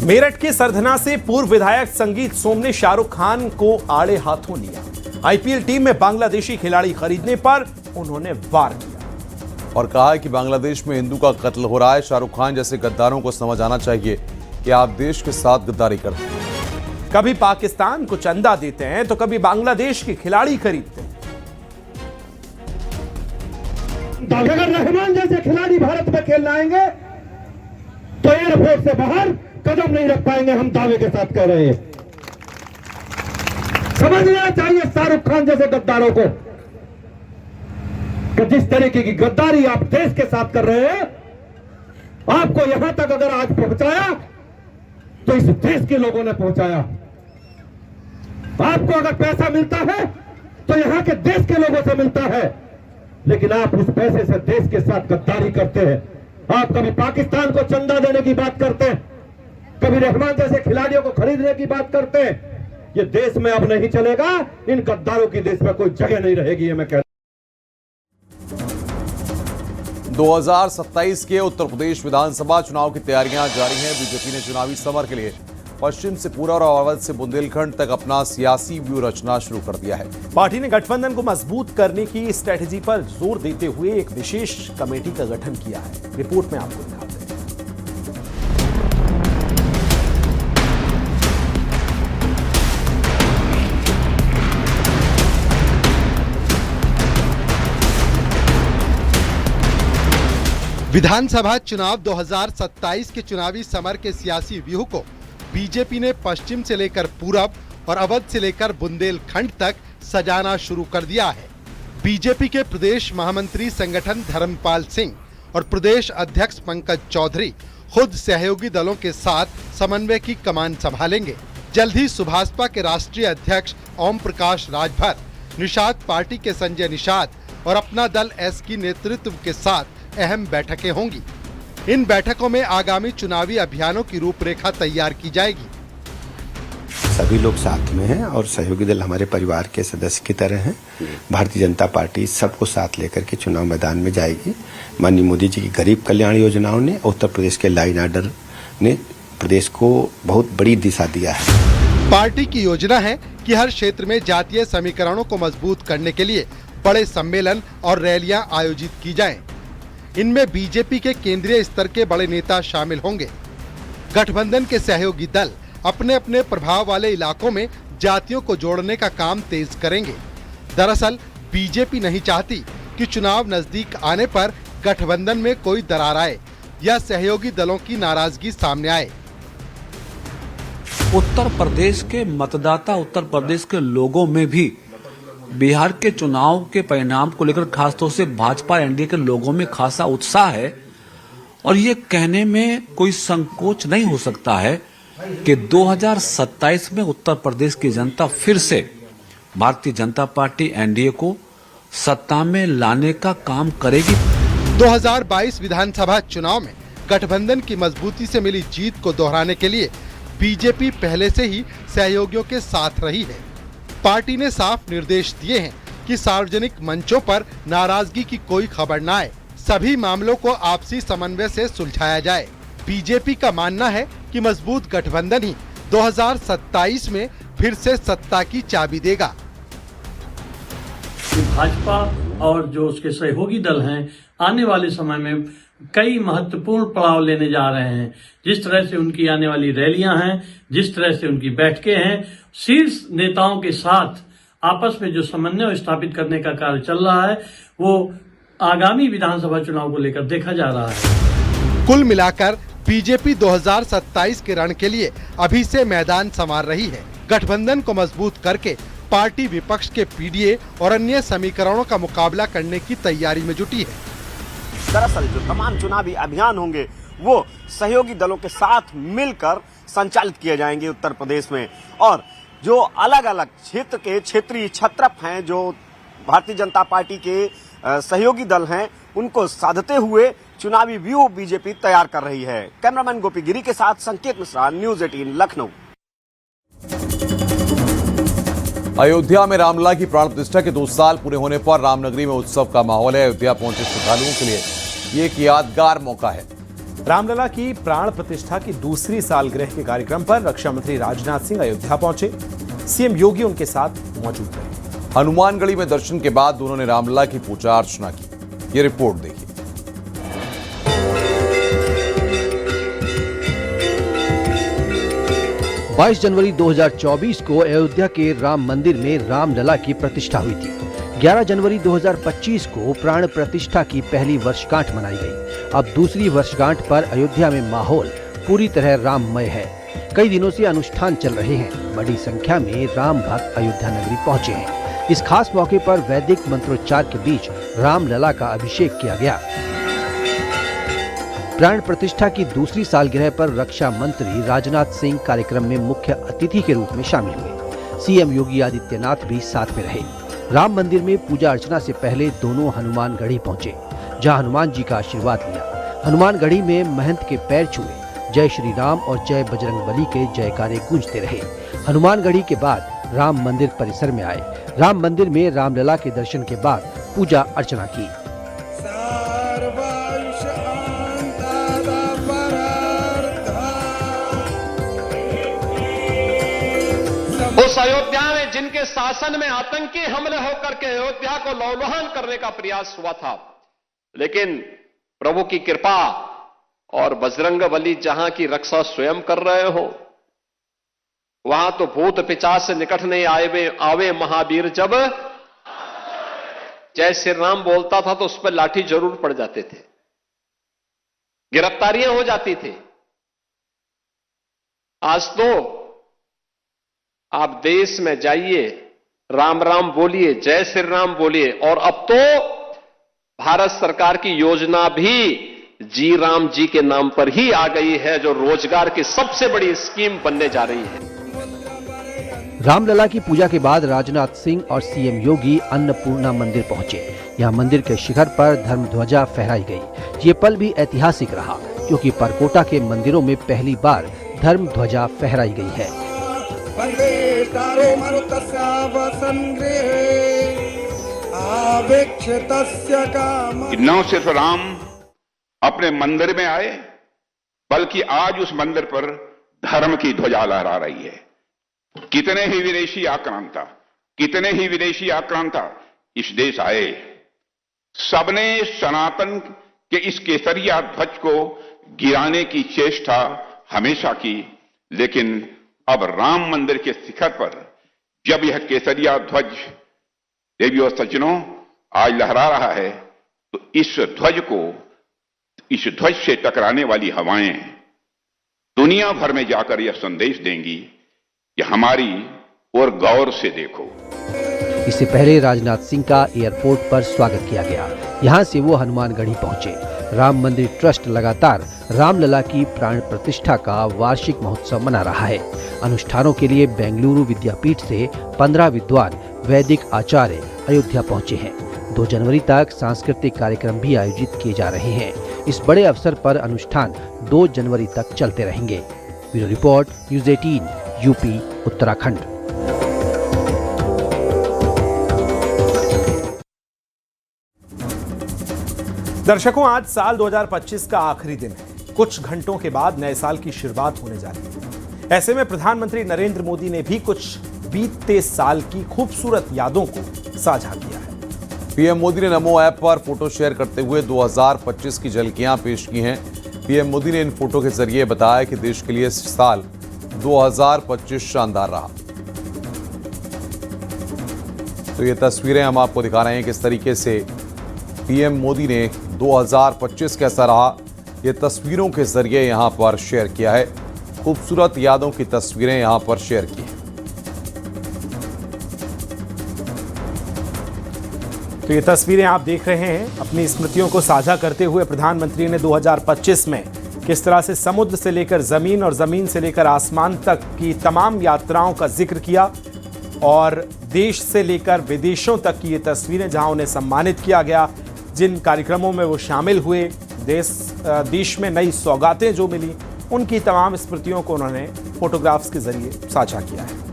मेरठ के सरधना से पूर्व विधायक संगीत सोम ने शाहरुख खान को आड़े हाथों लिया। आईपीएल टीम में बांग्लादेशी खिलाड़ी खरीदने पर उन्होंने वार किया और कहा है कि बांग्लादेश में हिंदू का कत्ल हो रहा है। शाहरुख खान जैसे गद्दारों को समझ आना चाहिए कि आप देश के साथ गद्दारी करते हैं। कभी पाकिस्तान को चंदा देते हैं तो कभी बांग्लादेश के खिलाड़ी खरीदते हैं। अगर रहमान जैसे खिलाड़ी भारत में खेलने आएंगे तो एयरपोर्ट से बाहर कदम नहीं रख पाएंगे, हम दावे के साथ कह रहे हैं। समझना चाहिए शाहरुख खान जैसे गद्दारों को कि जिस तरीके की गद्दारी आप देश के साथ कर रहे हैं, आपको यहां तक अगर आज पहुंचाया तो इस देश के लोगों ने पहुंचाया। आपको अगर पैसा मिलता है तो यहां के देश के लोगों से मिलता है, लेकिन आप उस पैसे से देश के साथ गद्दारी करते हैं। आप कभी पाकिस्तान को चंदा देने की बात करते हैं, कभी रहमान जैसे खिलाड़ियों को खरीदने की बात करते हैं। ये देश में अब नहीं चलेगा, इन गद्दारों की देश में कोई जगह नहीं रहेगी, ये मैं कह रहा हूं। 2027 के उत्तर प्रदेश विधानसभा चुनाव की तैयारियां जारी हैं। बीजेपी ने चुनावी समर के लिए पश्चिम से पूरा और अवध से बुंदेलखंड तक अपना सियासी व्यू रचना शुरू कर दिया है। पार्टी ने गठबंधन को मजबूत करने की स्ट्रेटेजी पर जोर देते हुए एक विशेष कमेटी का गठन किया है। रिपोर्ट में आपको दिखाते हैं। विधानसभा चुनाव 2027 के चुनावी समर के सियासी व्यूह को बीजेपी ने पश्चिम से लेकर पूरब और अवध से लेकर बुंदेलखंड तक सजाना शुरू कर दिया है। बीजेपी के प्रदेश महामंत्री संगठन धर्मपाल सिंह और प्रदेश अध्यक्ष पंकज चौधरी खुद सहयोगी दलों के साथ समन्वय की कमान संभालेंगे। जल्द ही सुभाषपा के राष्ट्रीय अध्यक्ष ओम प्रकाश राजभर, निषाद पार्टी के संजय निषाद और अपना दल एस की नेतृत्व के साथ अहम बैठकें होंगी। इन बैठकों में आगामी चुनावी अभियानों की रूपरेखा तैयार की जाएगी। सभी लोग साथ में हैं और सहयोगी दल हमारे परिवार के सदस्य की तरह हैं। भारतीय जनता पार्टी सबको साथ लेकर के चुनाव मैदान में जाएगी। माननीय मोदी जी की गरीब कल्याण योजनाओं ने, उत्तर प्रदेश के लॉ एंड ऑर्डर ने प्रदेश को बहुत बड़ी दिशा दिया है। पार्टी की योजना है कि हर क्षेत्र में जातीय समीकरणों को मजबूत करने के लिए बड़े सम्मेलन और रैलियां आयोजित की जाएं। इनमें बीजेपी के केंद्रीय स्तर के बड़े नेता शामिल होंगे। गठबंधन के सहयोगी दल अपने अपने प्रभाव वाले इलाकों में जातियों को जोड़ने का काम तेज करेंगे। दरअसल बीजेपी नहीं चाहती कि चुनाव नजदीक आने पर गठबंधन में कोई दरार आए या सहयोगी दलों की नाराजगी सामने आए। उत्तर प्रदेश के मतदाता, उत्तर प्रदेश के लोगों में भी बिहार के चुनाव के परिणाम को लेकर खासतौर से भाजपा एनडीए के लोगों में खासा उत्साह है और ये कहने में कोई संकोच नहीं हो सकता है कि 2027 में उत्तर प्रदेश की जनता फिर से भारतीय जनता पार्टी एनडीए को सत्ता में लाने का काम करेगी। 2022 विधानसभा चुनाव में गठबंधन की मजबूती से मिली जीत को दोहराने के लिए बीजेपी पहले से ही सहयोगियों के साथ रही है। पार्टी ने साफ निर्देश दिए हैं कि सार्वजनिक मंचों पर नाराजगी की कोई खबर न आए, सभी मामलों को आपसी समन्वय से सुलझाया जाए। बीजेपी का मानना है कि मजबूत गठबंधन ही 2027 में फिर से सत्ता की चाबी देगा। भाजपा और जो उसके सहयोगी दल हैं आने वाले समय में कई महत्वपूर्ण पड़ाव लेने जा रहे हैं। जिस तरह से उनकी आने वाली रैलियां हैं, जिस तरह से उनकी बैठकें हैं, शीर्ष नेताओं के साथ आपस में जो समन्वय स्थापित करने का कार्य चल रहा है, वो आगामी विधानसभा चुनाव को लेकर देखा जा रहा है। कुल मिलाकर बीजेपी 2027 के रण के लिए अभी से मैदान संवार रही है। गठबंधन को मजबूत करके पार्टी विपक्ष के पीडीए और अन्य समीकरणों का मुकाबला करने की तैयारी में जुटी है। दरअसल जो तमाम चुनावी अभियान होंगे वो सहयोगी दलों के साथ मिलकर संचालित किए जाएंगे उत्तर प्रदेश में, और जो अलग अलग क्षेत्र के क्षेत्रीय छत्रप हैं, जो भारतीय जनता पार्टी के सहयोगी दल हैं, उनको साधते हुए चुनावी व्यू बीजेपी तैयार कर रही है। कैमरामैन गोपी गिरी के साथ संकेत मिश्रा, न्यूज़ 18 लखनऊ। अयोध्या में रामलला की प्राण प्रतिष्ठा के 2 साल पूरे होने पर रामनगरी में उत्सव का माहौल है। अयोध्या पहुंचे श्रद्धालुओं के लिए ये एक यादगार मौका है। रामलला की प्राण प्रतिष्ठा की दूसरी सालगिरह के कार्यक्रम पर रक्षा मंत्री राजनाथ सिंह अयोध्या पहुंचे। सीएम योगी उनके साथ मौजूद रहे। हनुमानगढ़ी में दर्शन के बाद उन्होंने रामलला की पूजा अर्चना की। ये रिपोर्ट देखिए। 22 जनवरी 2024 को अयोध्या के राम मंदिर में रामलला की प्रतिष्ठा हुई थी। 11 जनवरी 2025 को प्राण प्रतिष्ठा की पहली वर्षगांठ मनाई गई। अब दूसरी वर्षगांठ पर अयोध्या में माहौल पूरी तरह राममय है। कई दिनों से अनुष्ठान चल रहे हैं। बड़ी संख्या में राम भक्त अयोध्या नगरी पहुंचे हैं। इस खास मौके पर वैदिक मंत्रोच्चार के बीच रामलला का अभिषेक किया गया। प्राण प्रतिष्ठा की दूसरी सालगिरह पर रक्षा मंत्री राजनाथ सिंह कार्यक्रम में मुख्य अतिथि के रूप में शामिल हुए। सीएम योगी आदित्यनाथ भी साथ में रहे। राम मंदिर में पूजा अर्चना से पहले दोनों हनुमानगढ़ी पहुंचे, जहां हनुमान जी का आशीर्वाद लिया। हनुमानगढ़ी में महंत के पैर छुए। जय श्री राम और जय बजरंगबली के जयकारे गूंजते रहे। हनुमानगढ़ी के बाद राम मंदिर परिसर में आए। राम मंदिर में रामलला के दर्शन के बाद पूजा अर्चना की। उस अयोध्या में जिनके शासन में आतंकी हमले होकर के अयोध्या को लौलुहान करने का प्रयास हुआ था, लेकिन प्रभु की कृपा और बजरंगबली जहां की रक्षा स्वयं कर रहे हो, वहां तो भूत पिशाच से निकट नहीं आवे महावीर। जब जय श्री राम बोलता था तो उस पर लाठी जरूर पड़ जाते थे, गिरफ्तारियां हो जाती थी। आज तो आप देश में जाइए, राम राम बोलिए, जय श्री राम बोलिए। और अब तो भारत सरकार की योजना भी जी राम जी के नाम पर ही आ गई है, जो रोजगार की सबसे बड़ी स्कीम बनने जा रही है। रामलला की पूजा के बाद राजनाथ सिंह और सीएम योगी अन्नपूर्णा मंदिर पहुंचे। यहां मंदिर के शिखर पर धर्म ध्वजा फहराई गई। ये पल भी ऐतिहासिक रहा, क्योंकि परकोटा के मंदिरों में पहली बार धर्म ध्वजा फहराई गई है। न सिर्फ राम अपने मंदिर में आए, बल्कि आज उस मंदिर पर धर्म की ध्वजा लहरा रही है। कितने ही विदेशी आक्रांता इस देश आए, सबने सनातन के इस केसरिया ध्वज को गिराने की चेष्टा हमेशा की, लेकिन अब राम मंदिर के शिखर पर जब यह केसरिया ध्वज देवी और सज्जनों आज लहरा रहा है, तो इस ध्वज से टकराने वाली हवाएं दुनिया भर में जाकर यह संदेश देंगी कि हमारी ओर गौर से देखो। इससे पहले राजनाथ सिंह का एयरपोर्ट पर स्वागत किया गया। यहां से वो हनुमानगढ़ी पहुंचे। राम मंदिर ट्रस्ट लगातार रामलला की प्राण प्रतिष्ठा का वार्षिक महोत्सव मना रहा है। अनुष्ठानों के लिए बेंगलुरु विद्यापीठ से 15 विद्वान वैदिक आचार्य अयोध्या पहुंचे हैं। 2 जनवरी तक सांस्कृतिक कार्यक्रम भी आयोजित किए जा रहे हैं। इस बड़े अवसर पर अनुष्ठान 2 जनवरी तक चलते रहेंगे। Bureau report, news 18, UP, Uttarakhand. दर्शकों, आज साल 2025 का आखिरी दिन है। कुछ घंटों के बाद नए साल की शुरुआत होने जा रही है। ऐसे में प्रधानमंत्री नरेंद्र मोदी ने भी कुछ बीते साल की खूबसूरत यादों को साझा किया है। पीएम मोदी ने नमो ऐप पर फोटो शेयर करते हुए 2025 की झलकियां पेश की हैं। पीएम मोदी ने इन फोटो के जरिए बताया कि देश के लिए साल 2025 शानदार रहा। तो ये तस्वीरें हम आपको दिखा रहे हैं किस तरीके से पीएम मोदी ने 2025 कैसा रहा, ये तस्वीरों के जरिए यहां पर शेयर किया है। खूबसूरत यादों की तस्वीरें यहां पर शेयर की हैं। तो ये तस्वीरें आप देख रहे हैं। अपनी स्मृतियों को साझा करते हुए प्रधानमंत्री ने 2025 में किस तरह से समुद्र से लेकर जमीन और जमीन से लेकर आसमान तक की तमाम यात्राओं का जिक्र किया, और देश से लेकर विदेशों तक की ये तस्वीरें जहां उन्हें सम्मानित किया गया, जिन कार्यक्रमों में वो शामिल हुए, देश में नई सौगातें जो मिली, उनकी तमाम स्मृतियों को उन्होंने फोटोग्राफ्स के जरिए साझा किया है।